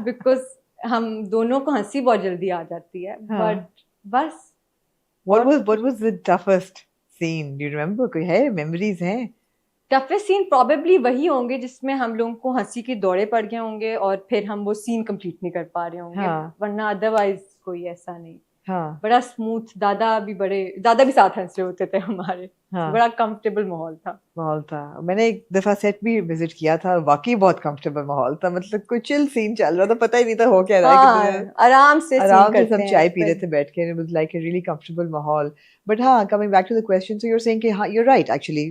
Because हम दोनों को हंसी बहुत जल्दी आ जाती है. बट बस. What was the toughest scene? Do you remember? कोई है memories हैं? टफेस्ट सीन प्रोबेबली वही होंगे जिसमें हम लोगों को हंसी के दौरे पड़ गए होंगे और फिर हम वो सीन कंप्लीट नहीं कर पा रहे होंगे. वरना अदरवाइज कोई ऐसा नहीं. बड़ा स्मूथ. दादा भी साथ हंस रहे होते थे हमारे. बड़ा कंफर्टेबल माहौल था. मैंने एक दफा सेट भी विजिट किया था. वाकई बहुत कंफर्टेबल माहौल था. मतलब कोई चिल सीन चल रहा था, पता ही नहीं था हो क्या रहा है. आराम से सब चाय पी रहे थे बैठ के. It was like a really comfortable माहौल. But हाँ, coming back to the question, so you're saying कि हाँ, you're right actually.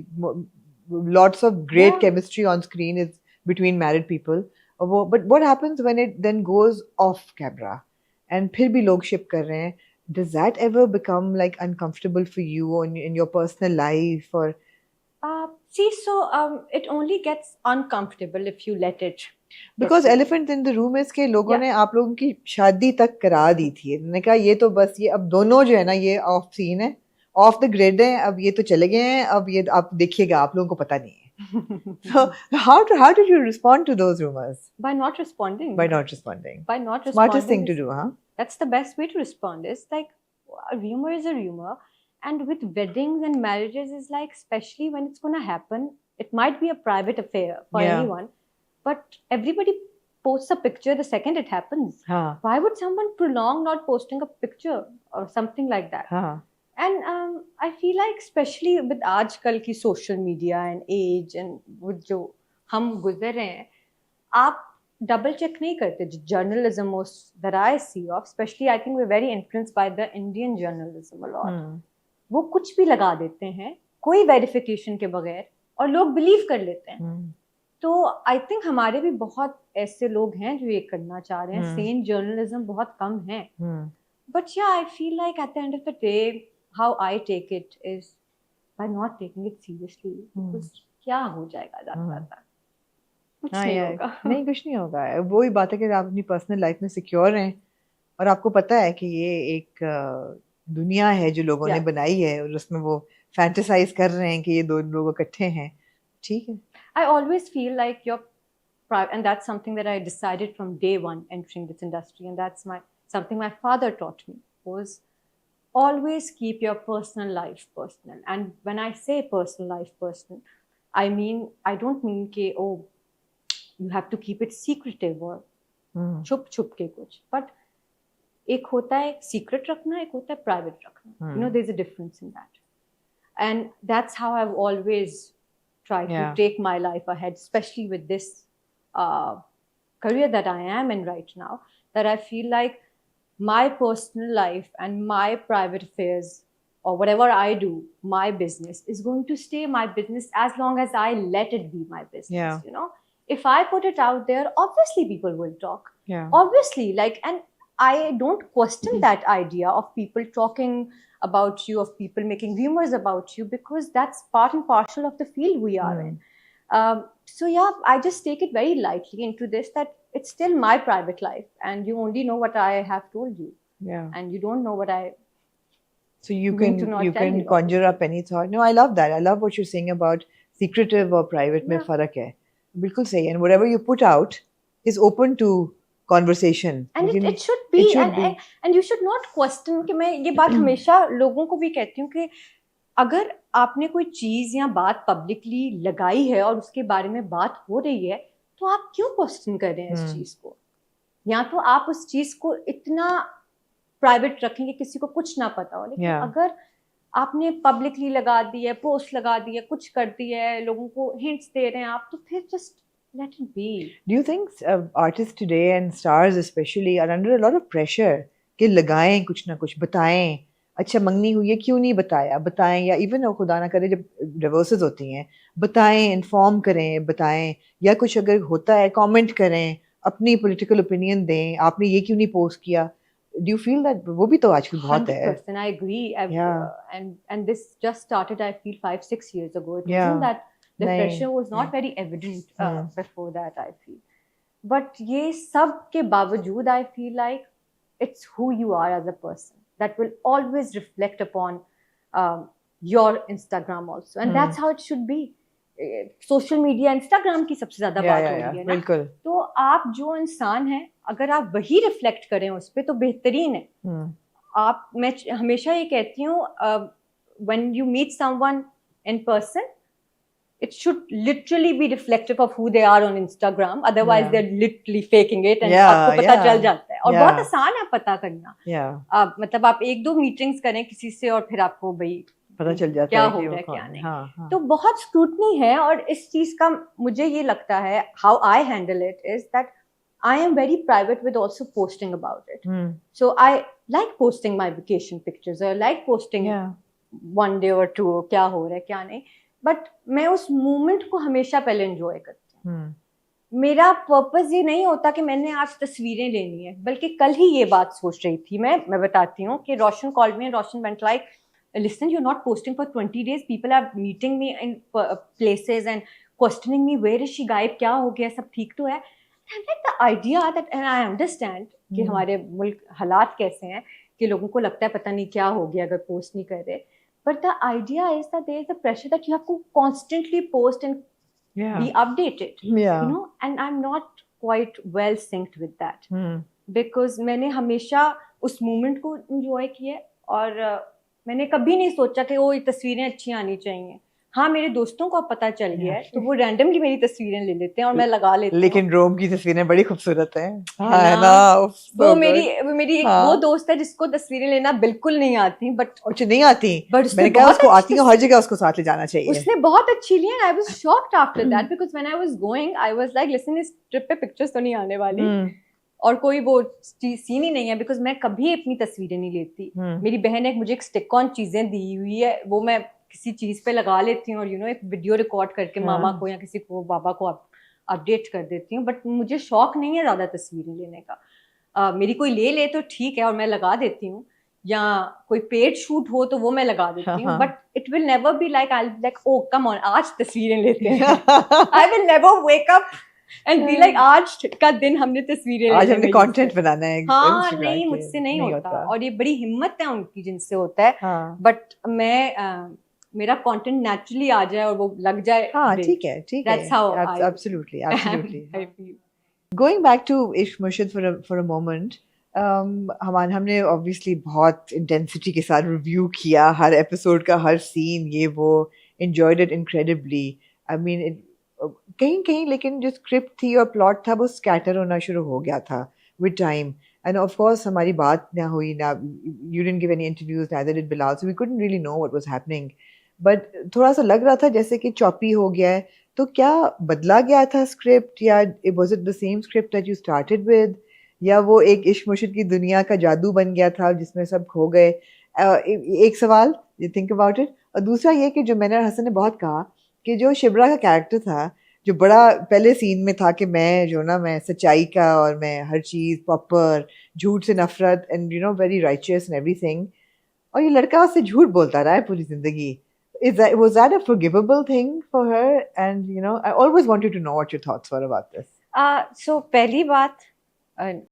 Lots of great chemistry on screen is between married people. But what happens when it then goes off camera and फिर भी लोग ship कर रहे हैं? Does that ever become like uncomfortable for you in your personal life or? It only gets uncomfortable if you let it. Because elephant in the room is के लोगों ने आप लोगों की शादी तक करा दी थी. उन्होंने कहा ये तो बस ये अब दोनों जो है ना ये ऑफ सीन है, ऑफ द ग्रिड है. अब ये तो चले गए हैं. अब ये आप देखिएगा, आप लोगों को पता नहीं है. So how did you respond to those rumors? By not responding. Smartest thing to do, huh? That's the best way to respond. Is like a rumor is a rumor, and with weddings and marriages is like, especially when it's gonna happen, it might be a private affair for anyone, but everybody posts a picture the second it happens. Why would someone prolong not posting a picture or something like that? And I feel like especially with आजकल की social media and age and with जो हम गुजर रहे हैं, आप double check नहीं करते. Journalism that I see of, especially I think we're very influenced by the Indian journalism a lot. वो कुछ भी लगा देते हैं कोई verification के बगैर और लोग believe कर लेते हैं. तो I think हमारे भी बहुत ऐसे लोग हैं जो ये करना चाह रहे हैं. Sane journalism बहुत कम है. But yeah, I feel like at the end of the day, how I take it is by not taking it seriously. Because क्या हो जाएगा जाता कुछ नहीं होगा. नहीं, कुछ नहीं होगा. वही बात है कि आप अपनी पर्सनल लाइफ में सिक्योर हैं और आपको पता है कि ये एक दुनिया है जो लोगों ने बनाई है और उसमें वो फैंटेसाइज कर रहे हैं कि ये दो लोग इकट्ठे हैं. ठीक है. I always feel like and that's something that I decided from day one entering this industry, and that's something my father taught me, was always keep your personal life personal. And when I say personal life personal, I don't mean कि you have to keep it secretive or छुप के कुछ. But एक होता है secret रखना, एक होता है private रखना. You know, there's a difference in that. And that's how I've always tried to take my life ahead, especially with this career that I am in right now, that I feel like my personal life and my private affairs or whatever I do, my business is going to stay my business as long as I let it be my business. You know, if I put it out there, obviously people will talk. Obviously, like, and I don't question that idea of people talking about you, of people making rumors about you, because that's part and parcel of the field we are in. So yeah, I just take it very lightly into this, that it's still my private life and you only know what I have told you. And you don't know what I So you can conjure up any thought. No, I love that. I love what you're saying about secretive or private में फर्क है. बिल्कुल सही. And whatever you put out is open to conversation. And it should be. And you should not question. कि मैं ये बात हमेशा लोगों को भी कहती हूँ कि अगर आपने कोई चीज या बात पब्लिकली लगाई है और उसके बारे में बात हो रही है, तो आप क्यों क्वेश्चन कर रहे हैं इस चीज को? या तो आप उस चीज को इतना प्राइवेट रखेंगे किसी को कुछ ना पता हो. लेकिन अगर आपने पब्लिकली लगा दी है, पोस्ट लगा दी है, कुछ कर दी है, लोगों को हिंट्स दे रहे हैं आप, तो फिर just let it be. Do you think artists today and stars especially are under a lot of pressure कि लगाएं कुछ ना कुछ, बताएं, अच्छा मंगनी हुई है क्यों नहीं बताएं, या इवन खुदा ना करे जब डिवोर्सेस होती हैं बताएं, इन्फॉर्म करें, बताएं, या कुछ अगर होता है कमेंट करें, अपनी पॉलिटिकल ओपिनियन दें, आपने ये क्यों नहीं पोस्ट किया. Do you feel that वो भी तो आजकल बहुत है. 100%, I agree. And this just started, I feel, 5-6 years ago. It wasn't that the pressure was not very evident before that, I feel. But ये सब के बावजूद, I feel like it's who you are as a person that will always reflect upon your Instagram also. And that's how it should be. Social media, Instagram की सबसे ज्यादा बात हो रही है ना, बिल्कुल। तो आप जो इंसान हैं अगर आप वही रिफ्लेक्ट करें उस पर तो बेहतरीन है। मैं हमेशा ये कहती हूँ, when you meet someone in person, it should literally be reflective of who they are on Instagram, otherwise they're literally faking it and आपको पता चल जाता है, और बहुत आसान है पता करना। मतलब आप 1-2 मीटिंग्स करें किसी से और फिर आपको भाई पता चल जाता क्या है हो कि रहा है वो क्या कौन नहीं। है। तो बहुत स्क्रूटनी है, और इस चीज का मुझे ये लगता है, how I handle it is that I am very private with also posting about it. So I like posting my vacation pictures, I like posting one day और टू क्या हो रहा है क्या नहीं, बट मैं उस मोमेंट को हमेशा पहले एंजॉय करती हूँ। मेरा पर्पस ये नहीं होता कि मैंने आज तस्वीरें लेनी है, बल्कि कल ही ये बात सोच रही थी मैं बताती हूँ कि Roshan called me and Roshan went like, listen, you're not posting for 20 days, people are meeting me in places and questioning me, where is she, गायब क्या हो गया, सब ठीक तो है। I'm like, the idea that, and I understand कि हमारे मुल्क हालात कैसे हैं कि लोगों को लगता है पता नहीं क्या हो गया अगर पोस्ट नहीं कर रहे, but the idea is that there is a pressure that you have to constantly post and be updated, you know, and I'm not quite well synced with that, because मैंने हमेशा उस मोमेंट को enjoy किया, और मैंने कभी नहीं सोचा कि वो ये तस्वीरें अच्छी आनी चाहिए। हाँ, मेरे दोस्तों को पता चल गया है तो वो रैंडमली मेरी तस्वीरें ले लेते हैं और मैं लगा लेती हूँ। लेकिन रोम की तस्वीरें बड़ी खूबसूरत हैं। है ना? वो मेरी एक वो दोस्त है जिसको तस्वीरें लेना बिल्कुल नहीं आती, बट नहीं आती, मैंने कहा उसको आती है, हर जगह उसको साथ ले जाना चाहिए। उसने बहुत अच्छी ली, I was shocked after that, because when I was going I was like, listen, इस ट्रिप पे पिक्चर्स तो नहीं आने वाली और कोई वो सीन ही नहीं है, बिकॉज मैं कभी अपनी तस्वीरें नहीं लेती। मेरी बहन एक मुझे एक स्टिक ऑन चीजें दी हुई है, वो मैं किसी चीज पे लगा लेती हूँ और यू नो एक वीडियो रिकॉर्ड करके मामा को या किसी को पापा को अपडेट कर देती हूँ, बट मुझे शौक नहीं है ज्यादा तस्वीरें लेने का। मेरी कोई ले तो ठीक है और मैं लगा देती हूँ, या कोई पेड शूट हो तो वो मैं लगा देती हूँ, but it will never be like I like oh come on आज तस्वीरें लेते हैं। I will never wake up and be like आज का दिन हमने तस्वीरें, आज हमने कंटेंट बनाना है। हाँ नहीं, मुझसे नहीं होता, और ये बड़ी हिम्मत है उनकी जिनसे होता है, बट मैं मेरा कंटेंट नेचुरली आ जाए और वो लग जाए। हाँ ठीक है, that's how I absolutely. Going back to Ishq Murshid for a moment, हमने ऑब्वियसली बहुत इंटेंसिटी के साथ रिव्यू किया हर एपिसोड का, हर सीन, ये वो, enjoyed it incredibly. I mean कहीं कहीं लेकिन जो स्क्रिप्ट थी और प्लॉट था वो स्कैटर होना शुरू हो गया था with time, end of course हमारी बात ना हुई ना, you didn't give any interviews, neither did Bilal, so we couldn't really know what was happening, but थोड़ा सा लग रहा था जैसे कि चॉपी हो गया है। तो क्या बदला गया था स्क्रिप्ट, या was it the same script that you started with, या वो एक इश्क मुर्शिद की दुनिया का जादू बन गया था जिसमें सब खो गए? एक सवाल, you think about it, और दूसरा ये कि जो मैंने और हसन ने बहुत कहा कि जो शिब्रा का कैरेक्टर था, जो बड़ा पहले सीन में था कि मैं जो ना मैं सच्चाई का और मैं हर चीज़ प्रॉपर, झूठ से नफरत, and you know very righteous and everything, और ये लड़का उससे झूठ बोलता रहा है पूरी जिंदगी। Was that a forgivable thing for her? And you know, I always wanted to know what your thoughts were about this. So पहली बात,